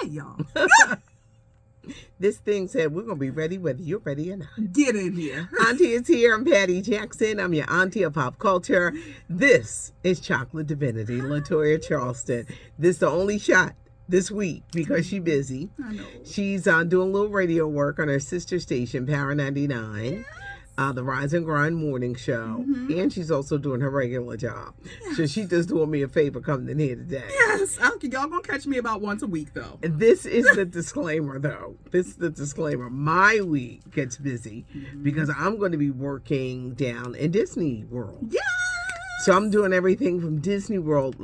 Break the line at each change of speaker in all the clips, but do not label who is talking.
Hey, y'all.
This thing said we're going to be ready whether you're ready or not.
Get in here.
Auntie is here. I'm Patty Jackson. I'm your auntie of pop culture. This is Chocolate Divinity, LaToya Charleston. This is the only shot this week because she's busy.
I know.
She's doing a little radio work on her sister station, Power 99. The Rise and Grind morning show.
Mm-hmm.
And she's also doing her regular job. Yes. So she just doing me a favor coming in here today.
Yes. Y'all gonna catch me about once a week, though.
This is the disclaimer, though. This is the disclaimer. My week gets busy because I'm going to be working down in Disney World.
Yes.
So I'm doing everything from Disney World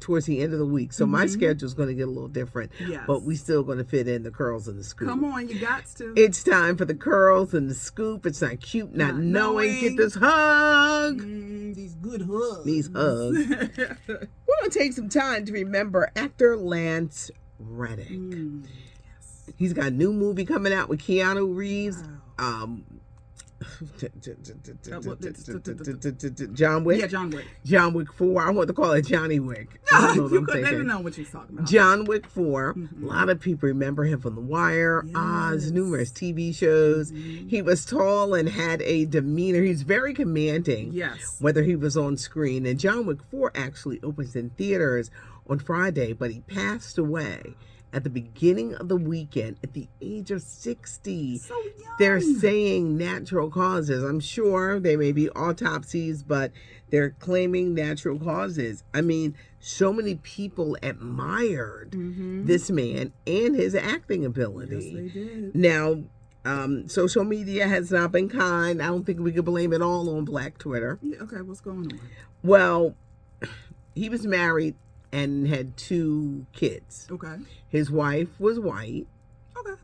towards the end of the week. So my schedule's going to get a little different.
Yes.
But we still going to fit in the curls and the scoop.
Come on, you got to.
It's time for the curls and the scoop. It's not cute, not knowing. Get this hug.
These good hugs.
These hugs. We're going to take some time to remember actor Lance Reddick.
Yes.
He's got a new movie coming out with Keanu Reeves.
Wow.
John Wick.
Yeah, John Wick.
John Wick 4. I want to call it Johnny Wick.
You couldn't even know what you're talking about.
John Wick 4. A lot of people remember him from The Wire, Oz, numerous TV shows. He was tall and had a demeanor. He's very commanding.
Yes.
Whether he was on screen. And John Wick 4 actually opens in theaters on Friday, but he passed away at the beginning of the weekend at the age of 60.
So young.
They're saying natural causes. I'm sure there may be autopsies, but they're claiming natural causes. I mean, so many people admired this man and his acting ability.
Yes, they did.
Now, social media has not been kind. I don't think we could blame it all on Black Twitter.
Yeah, okay, what's going on?
Well, he was married and had 2 kids.
Okay.
His wife was white.
Okay.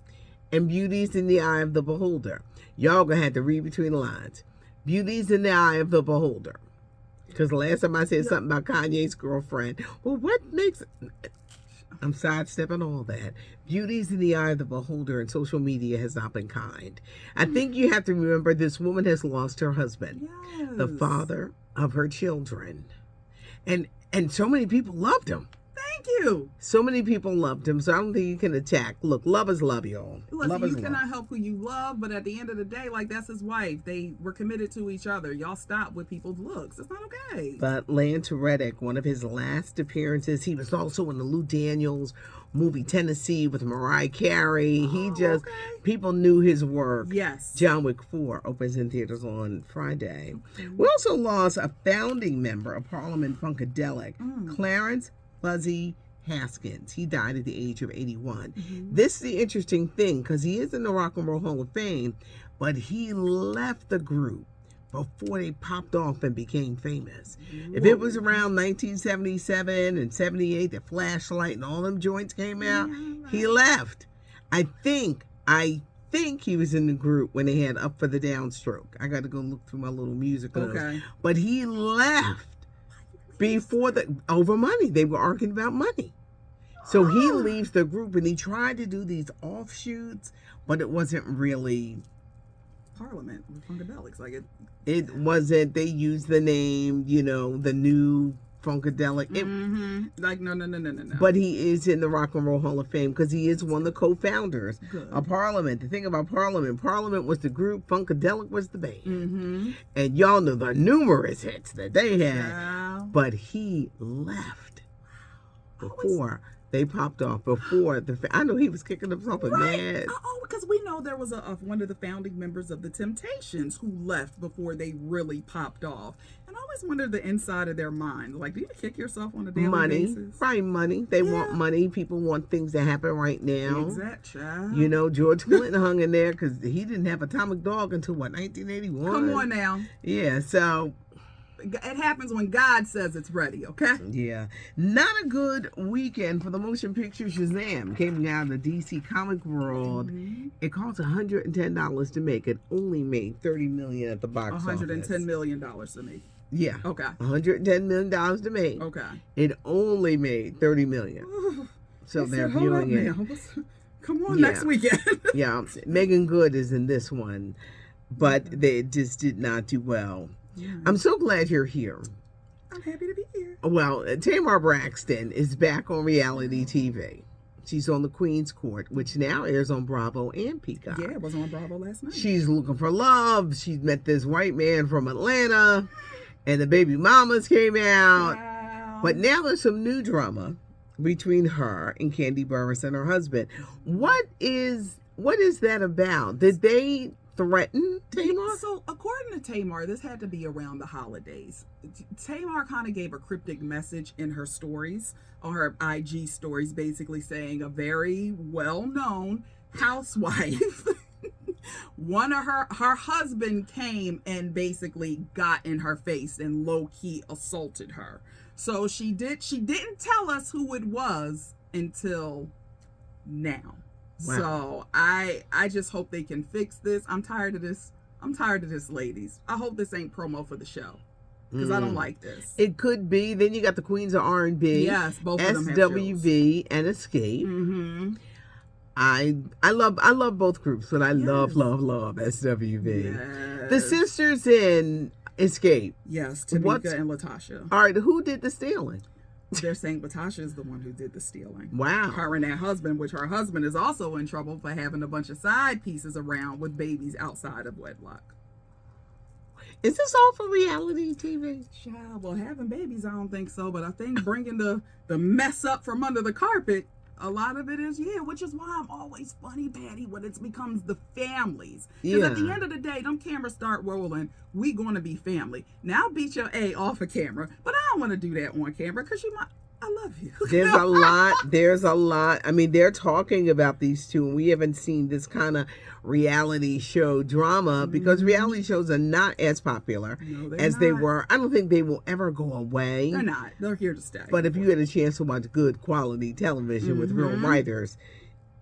And beauty's in the eye of the beholder. Y'all gonna have to read between the lines. Beauty's in the eye of the beholder. Because the last time I said something about Kanye's girlfriend, well, what makes... I'm sidestepping all that. Beauty's in the eye of the beholder, and social media has not been kind. I think you have to remember this woman has lost her husband.
Yes.
The father of her children. And so many people loved him.
Thank you.
So many people loved him, so I don't think you can attack. Look, love is love, y'all.
Listen,
love is
you
love.
cannot help who you love, but at the end of the day, like, that's his wife. They were committed to each other. Y'all stop with people's looks. It's not okay.
But Lance Reddick, one of his last appearances, he was also in the Lou Daniels movie Tennessee with Mariah Carey. People knew his work.
Yes.
John Wick 4 opens in theaters on Friday. We also lost a founding member of Parliament Funkadelic, Clarence Buzzy Haskins. He died at the age of 81. This is the interesting thing because he is in the Rock and Roll Hall of Fame, but he left the group before they popped off and became famous. If it was around 1977 and 78, the Flashlight and all them joints came out, he left. I think he was in the group when they had Up for the Downstroke. I got to go look through my little music notes.
Okay.
But he left before over money. They were arguing about money. So he leaves the group and he tried to do these offshoots, but it wasn't really
Parliament with Funkadelics. Like
it wasn't, they used the name, the new Funkadelic.
Like, no.
But he is in the Rock and Roll Hall of Fame because he is one of the co-founders of Parliament. The thing about Parliament was the group, Funkadelic was the band. And y'all know the numerous hits that they had. But he left before they popped off, before I know he was kicking himself in mad.
Oh, because we know there was one of the founding members of the Temptations who left before they really popped off. And I always wonder the inside of their mind. Like, do you kick yourself on a daily basis?
Probably money. They want money. People want things to happen right now.
Exactly.
George Clinton hung in there because he didn't have Atomic Dog until, 1981?
Come on now.
Yeah, so...
It happens when God says it's ready, okay?
Yeah. Not a good weekend for the motion picture Shazam. Came out of the DC comic world. It cost $110 to make. It only made $30 million at the box office.
$110 million to make.
Yeah.
Okay.
$110 million to make.
Okay.
It only made $30 million. So they're viewing it.
Come on, next weekend.
Yeah. Megan Good is in this one, but they just did not do well. Yeah. I'm so glad you're here.
I'm happy to be here.
Well, Tamar Braxton is back on reality TV. She's on the Queen's Court, which now airs on Bravo and Peacock.
Yeah, it was on Bravo last night.
She's looking for love. She met this white man from Atlanta, and the baby mamas came out.
Wow.
But now there's some new drama between her and Candy Burris and her husband. What is that about? Did they threaten Tamar?
So according to Tamar, this had to be around the holidays. Tamar kind of gave a cryptic message in her stories, on her IG stories, basically saying a very well-known housewife, one of her husband came and basically got in her face and low-key assaulted her. So she didn't tell us who it was until now. Wow. So I just hope they can fix this. I'm tired of this, ladies. I hope this ain't promo for the show, because I don't like this.
It could be. Then you got the Queens of R&B.
Yes, both of them have
SWV and Escape.
Mm-hmm.
I love both groups, but I love SWV.
Yes.
The sisters in Escape.
Yes, Tamika and Latasha.
All right, who did the stealing?
They're saying Latasha is the one who did the stealing.
Wow.
Her and that husband, which her husband is also in trouble for having a bunch of side pieces around with babies outside of wedlock.
Is this all for reality TV?
Child, well, having babies, I don't think so. But I think bringing the mess up from under the carpet, a lot of it is, which is why I'm always funny, Patty, when it becomes the families. Because at the end of the day, them cameras start rolling, we going to be family. Now beat your A off of camera, but I don't want to do that on camera because I love you.
There's a lot. I mean, they're talking about these two, and we haven't seen this kind of reality show drama because reality shows are not as popular as they were. I don't think they will ever go away.
They're not. They're here to stay.
But if you had a chance to watch good quality television with real writers,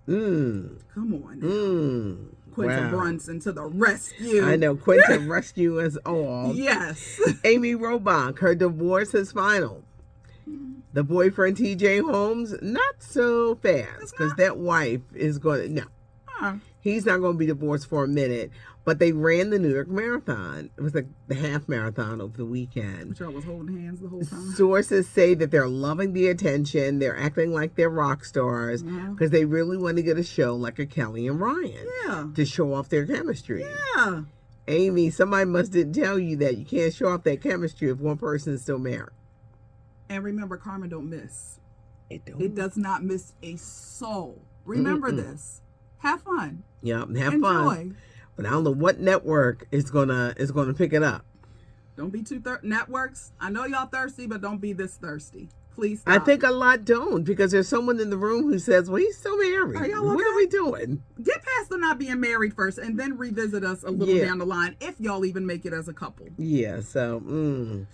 come on. Quentin Brunson to the rescue.
I know, Quentin rescue us all.
Yes.
Amy Robach, her divorce is final. The boyfriend, TJ Holmes, not so fast, because that wife is going to, he's not going to be divorced for a minute. But they ran the New York Marathon. It was like the half marathon over the weekend.
Which I was holding hands the whole time.
Sources say that they're loving the attention. They're acting like they're rock stars because they really want to get a show like a Kelly and Ryan to show off their chemistry.
Yeah.
Amy, somebody must didn't tell you that you can't show off that chemistry if one person is still married.
And remember, karma don't miss.
It
does not miss a soul. Remember this. Have fun.
Yeah, have
Enjoy.
fun. But I don't know what network is gonna pick it up.
Don't be too networks. I know y'all thirsty, but don't be this thirsty. Please stop.
I think a lot don't, because there's someone in the room who says, well, he's still married.
Are y'all okay?
What are we doing?
Get past the not being married first and then revisit us a little down the line if y'all even make it as a couple.
Yeah, so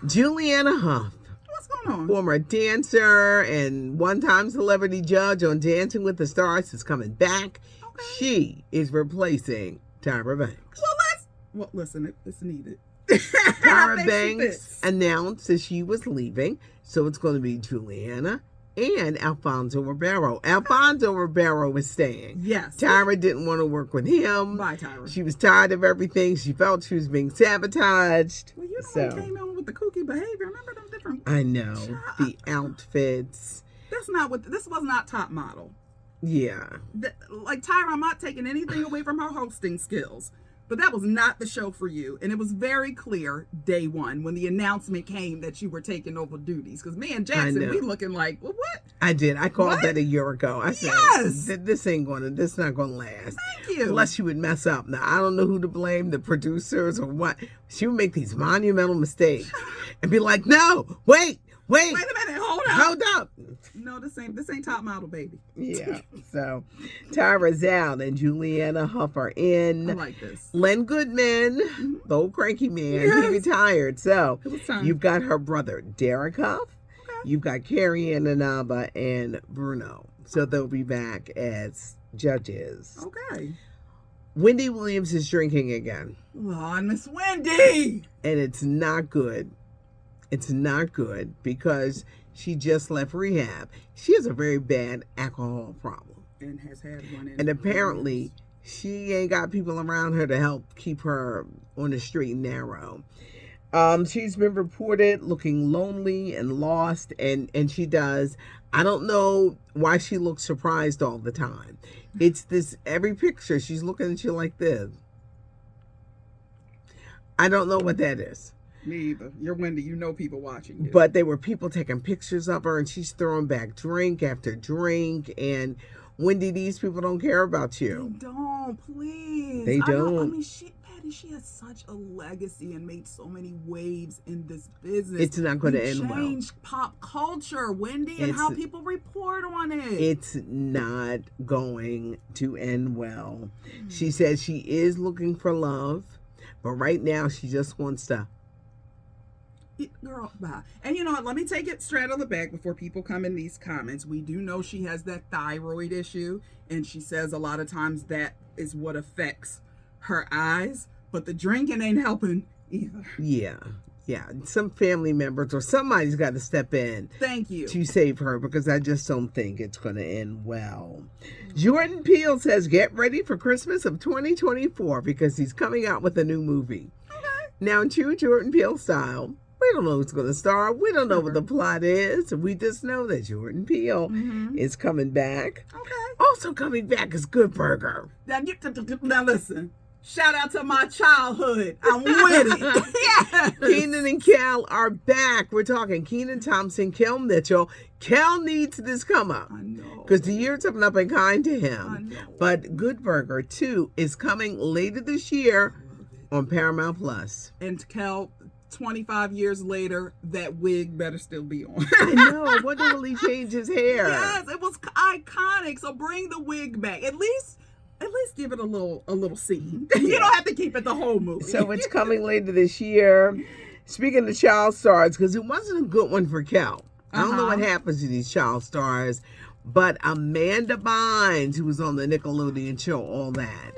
Juliana Huff.
What's going on?
Former dancer and one-time celebrity judge on Dancing with the Stars is coming back. Okay. She is replacing Tyra Banks.
Well, listen, it's needed.
Tyra Banks announced that she was leaving, so it's going to be Juliana and Alfonso Ribeiro. Alfonso Ribeiro is staying.
Yes.
Tyra didn't want to work with him.
Bye, Tyra.
She was tired of everything. She felt she was being sabotaged.
Well, you know he came in with the kooky behavior. Remember them different...
I know. The outfits.
This was not top model.
Yeah.
Like, Tyra, I'm not taking anything away from her hosting skills. But that was not the show for you. And it was very clear day one when the announcement came that you were taking over duties. Because me and Jackson, we looking like, well, what?
I did. I called that a year ago. I said, this not going to last.
Thank you.
Unless she would mess up. Now, I don't know who to blame, the producers or what. She would make these monumental mistakes and be like, no, wait a
minute, hold
up.
No, this ain't top model, baby.
Yeah. So Tyra's out and Juliana Huff are in.
I like this.
Len Goodman, the old cranky man, he retired. So you've got her brother Derek Huff. Okay. You've got Carrie Ann Inaba and Bruno. So they'll be back as judges.
Okay.
Wendy Williams is drinking again.
Lord, Miss Wendy.
And it's not good. It's not good because she just left rehab. She has a very bad alcohol problem.
And has had one.
And apparently she ain't got people around her to help keep her on the straight and narrow. She's been reported looking lonely and lost, and she does I don't know why she looks surprised all the time. It's this, every picture, she's looking at you like this. I don't know what that is.
Me either. You're Wendy. You know people watching you.
But there were people taking pictures of her, and she's throwing back drink after drink. And Wendy, these people don't care about you.
They don't, please.
They don't.
I mean, Patty, she has such a legacy and made so many waves in this business.
It's not going to end well.
Changed pop culture, Wendy, and how people report on it.
It's not going to end well. She says she is looking for love, but right now she just wants to.
Girl, bye. And you know what? Let me take it straight on the back before people come in these comments. We do know she has that thyroid issue, and she says a lot of times that is what affects her eyes, but the drinking ain't helping either.
Yeah. Some family members or somebody's got to step in.
Thank you.
To save her, because I just don't think it's going to end well. Jordan Peele says get ready for Christmas of 2024 because he's coming out with a new movie.
Okay.
Now, in true Jordan Peele style, we don't know who's going to star. We don't know what the plot is. We just know that Jordan Peele is coming back.
Okay.
Also coming back is Good Burger.
Now listen. Shout out to my childhood. I'm with it. Yes.
Keenan and Kel are back. We're talking Keenan Thompson, Kel Mitchell. Kel needs this come up.
I know.
Because the years have not been kind to him.
I know.
But Good Burger 2 is coming later this year on Paramount Plus.
And Kel, 25 years later, that wig better still be on.
I know. What will he change his hair?
Yes, it was iconic. So bring the wig back. At least give it a little scene. You don't have to keep it the whole movie.
So it's coming later this year. Speaking of child stars, because it wasn't a good one for Kel. I don't know what happens to these child stars, but Amanda Bynes, who was on the Nickelodeon show, All That,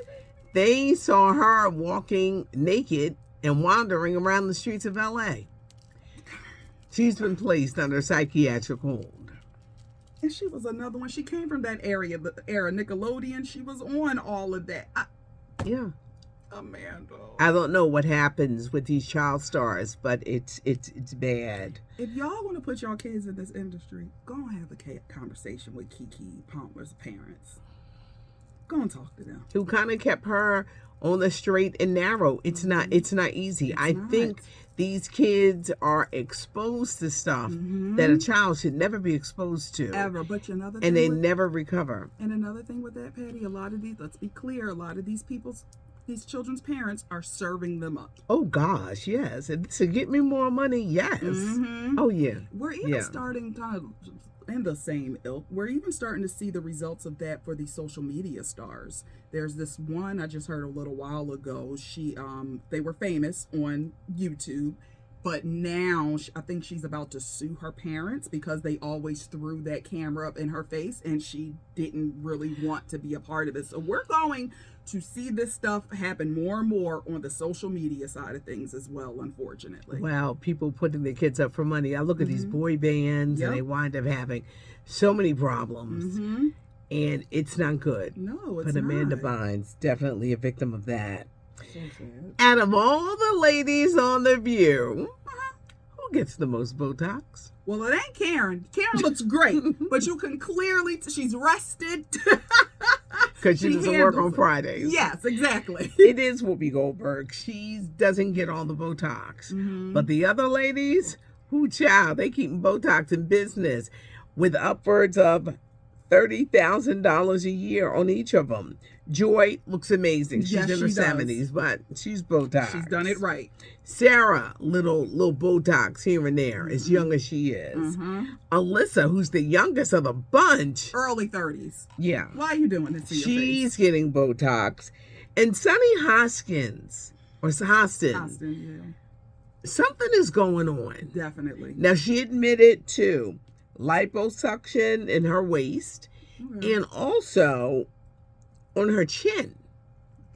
they saw her walking naked and wandering around the streets of L.A. She's been placed under psychiatric hold.
And she was another one. She came from that era, Nickelodeon. She was on all of that.
Yeah.
Amanda.
I don't know what happens with these child stars, but it's bad.
If y'all want to put y'all kids in this industry, go and have a conversation with Keke Palmer's parents. Go and talk to them.
Who kind of kept her on the straight and narrow. It's not easy. I think these kids are exposed to stuff that a child should never be exposed to.
Ever. But another thing.
And they never recover.
And another thing with that, Patty, let's be clear, a lot of these children's parents are serving them up.
Oh gosh, yes. And to get me more money, yes. Oh yeah.
We're even starting to, in the same ilk, we're even starting to see the results of that for these social media stars. There's this one I just heard a little while ago. They were famous on YouTube, but now I think she's about to sue her parents because they always threw that camera up in her face and she didn't really want to be a part of it. So we're going to see this stuff happen more and more on the social media side of things as well, unfortunately.
Wow, people putting their kids up for money. I look at these boy bands and they wind up having so many problems. And it's not good.
No, it's not.
But Amanda Bynes, definitely a victim of that. So sad. Out of all the ladies on The View, who gets the most Botox?
Well, it ain't Karen. Karen looks great, but you can clearly, she's rested.
Because she doesn't work on Fridays.
Yes, exactly.
It is Whoopi Goldberg. She doesn't get all the Botox. But the other ladies, child, they keep Botox in business with upwards of $30,000 a year on each of them. Joy looks amazing. She's in her 70s, but she's Botox.
She's done it right.
Sarah, little Botox here and there, as young as she is. Alyssa, who's the youngest of the bunch.
Early 30s.
Yeah.
Why are you doing this to your face?
She's getting Botox. And Sonny Haskins, or Hostin, something is going on.
Definitely.
Now, she admitted to liposuction in her waist and also on her chin.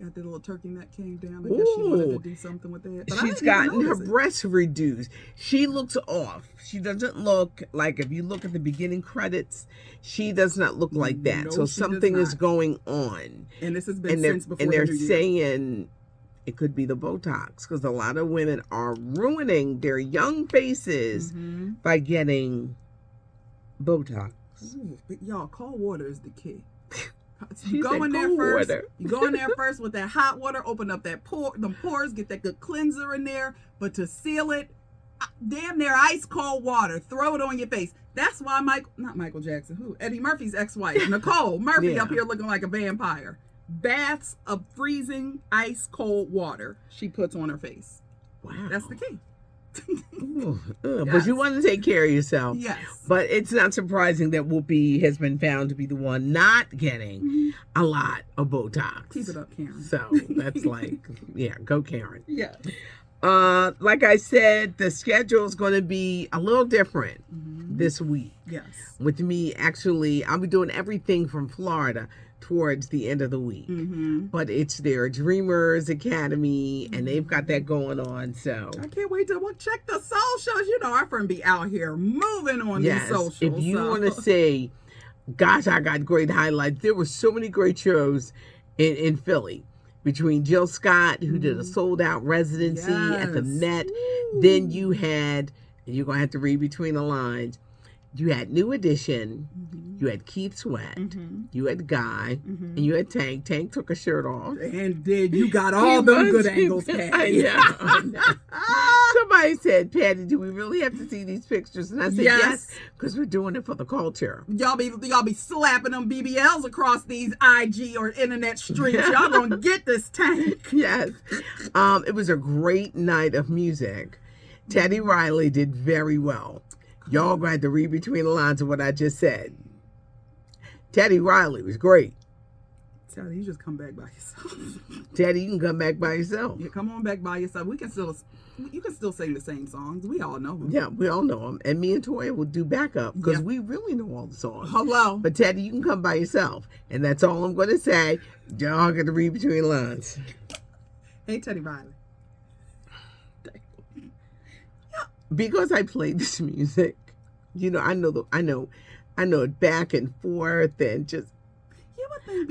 Got that little turkey neck came down. I guess she wanted to do something with that. But
she's gotten her breasts reduced. She looks off. She doesn't look like, if you look at the beginning credits, she does not look like that. So something is going on.
And this has been since before.
And they're saying it could be the Botox, because a lot of women are ruining their young faces by getting Botox.
Ooh, but y'all, cold water is the key.
She
You go
said
in there
cold
first.
water.
You go in there first with that hot water. Open up the pores. Get that good cleanser in there. But to seal it, damn near ice cold water. Throw it on your face. That's why not Michael Jackson. Who? Eddie Murphy's ex-wife, Nicole Murphy,
Yeah.
up here looking like a vampire. Baths of freezing ice cold water she puts on her face.
Wow.
That's the key.
Ooh,
Yes.
But you want to take care of yourself.
Yes.
But it's not surprising that Whoopi has been found to be the one not getting a lot of Botox.
Keep it up, Karen.
So that's like, yeah, go Karen.
Yes.
Like I said, the schedule is going to be a little different this week.
Yes.
With me, actually, I'll be doing everything from Florida towards the end of the week. But it's their Dreamers Academy, and they've got that going on. So
I can't wait to check the socials. You know, our friend be out here moving on these socials.
If you
so.
want to say, gosh, I got great highlights. There were so many great shows in Philly. Between Jill Scott, who did a sold-out residency at the Met.
Ooh.
Then you had, and you're going to have to read between the lines, you had New Edition, you had Keith Sweat, you had Guy, and you had Tank. Tank took a shirt off.
And did you got all them good angles, Patty?
Yeah. Somebody said, Patty, do we really have to see these pictures? And I said, yes, because we're doing it for the culture.
Y'all be slapping them BBLs across these IG or internet streets. Y'all gonna get this Tank.
Yes. It was a great night of music. Teddy Riley did very well. Y'all going to have to read between the lines of what I just said. Teddy Riley was great.
Teddy, you just come back by yourself.
Teddy, you can come back by yourself.
Yeah, come on back by yourself. You can still sing the same songs. We all know them.
Yeah, we all know them. And me and Toya will do backup because we really know all the songs.
Hello.
But Teddy, you can come by yourself. And that's all I'm going to say. Y'all got to read between the lines.
Hey, Teddy Riley.
Because I played this music, you know, I know it back and forth and just.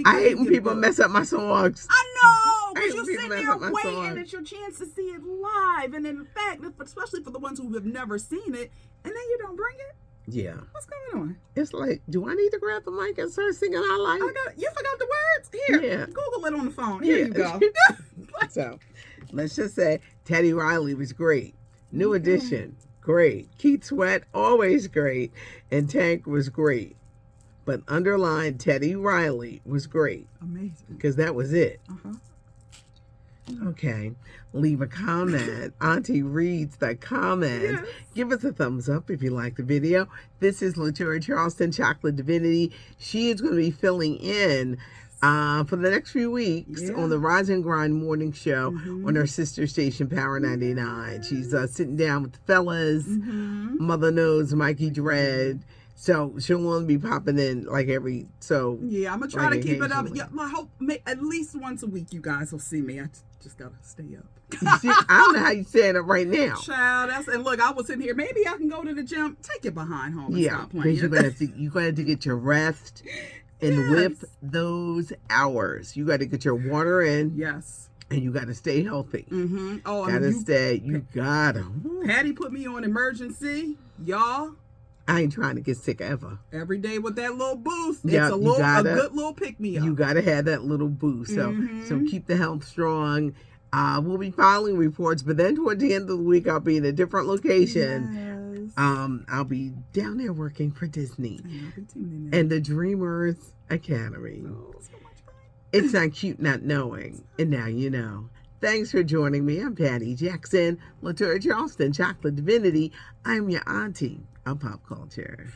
I hate when people mess up my songs.
I know, because you're
people
sitting
mess
there
up my
waiting.
songs.
It's your chance to see it live, and in fact, especially for the ones who have never seen it, and then you don't bring it.
Yeah.
What's going on?
It's like, do I need to grab the mic and start singing I Like?
You forgot the words? Here,
Yeah.
Google it on the phone. Here you go.
So, let's just say Teddy Riley was great. New Edition, great. Keith Sweat, always great. And Tank was great. But underline Teddy Riley was great.
Amazing.
Because that was it.
Uh-huh.
Okay. Leave a comment. Auntie reads the comments.
Yes.
Give us a thumbs up if you like the video. This is LaToya Charleston, Chocolate Divinity. She is going to be filling in for the next few weeks on the Rise and Grind morning show on her sister station, Power 99. She's sitting down with the fellas. Mother knows Mikey Dread. So she'll only be popping in like I'm gonna
try to keep it up. Yeah, I hope at least once a week you guys will see me. I just gotta stay up.
I don't know how you stand up right now.
Child, and look, I was sitting here. Maybe I can go to the gym. Take it behind home and stop playing.
Because you're gonna have to get your rest, and with those hours, you got to get your water in.
Yes.
And you got to stay healthy.
Oh,
You gotta.
Patty put me on emergency, y'all.
I ain't trying to get sick ever.
Every day with that little boost.
Yeah,
It's a good little pick-me-up.
You got to have that little boost. So keep the health strong. We'll be filing reports, but then toward the end of the week, I'll be in a different location.
Yes.
I'll be down there working for Disney.
And I'll be tuning in.
And the Dreamers Academy.
Oh, so much fun.
It's not cute not knowing. And now you know. Thanks for joining me. I'm Patty Jackson, LaToya Charleston, Chocolate Divinity. I'm your auntie of pop culture.